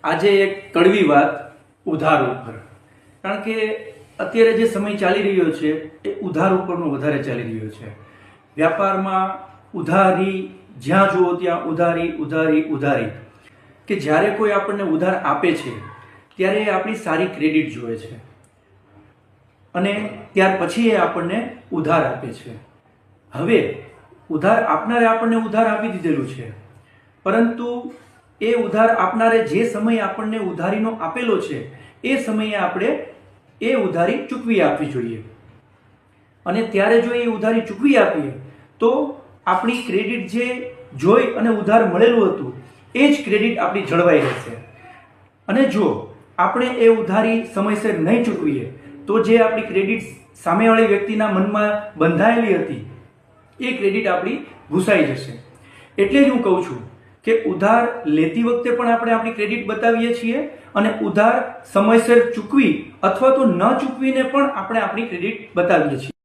આજે એક કડવી વાત ઉધાર ઉપર, કારણ કે અત્યારે જે સમય ચાલી રહ્યો છે એ ઉધાર ઉપરનો વધારે ચાલી રહ્યો છે. વ્યાપારમાં ઉધારી, જ્યાં જુઓ ત્યાં ઉધારી ઉધારી ઉધારી. કે જ્યારે કોઈ આપણને ઉધાર આપે છે ત્યારે એ આપણી સારી ક્રેડિટ જોવે છે અને ત્યાર પછી એ આપણને ઉધાર આપે છે. હવે ઉધાર આપનારે આપણને ઉધાર આપી દીધેલું છે, પરંતુ એ ઉધાર આપનારે જે સમય આપણને ઉધારીનો આપેલો છે એ સમયે આપણે એ ઉધારી ચૂકવી આપવી જોઈએ. અને ત્યારે જો એ ઉધારી ચૂકવી આપીએ તો આપણી ક્રેડિટ જે જોઈ અને ઉધાર મળેલું હતું એ જ ક્રેડિટ આપણી જળવાઈ રહેશે. અને જો આપણે એ ઉધારી સમયસર નહીં ચૂકવીએ તો જે આપણી ક્રેડિટ સામેવાળી વ્યક્તિના મનમાં બંધાયેલી હતી એ ક્રેડિટ આપણી ભૂસાઈ જશે. એટલે જ હું કહું છું કે ઉધાર લેતી વખતે પણ આપણે આપણી ક્રેડિટ બતાવીએ છીએ અને ઉધાર સમયસર ચૂકવી અથવા તો ન ચૂકવીને પણ આપણે આપણી ક્રેડિટ બતાવીએ છીએ.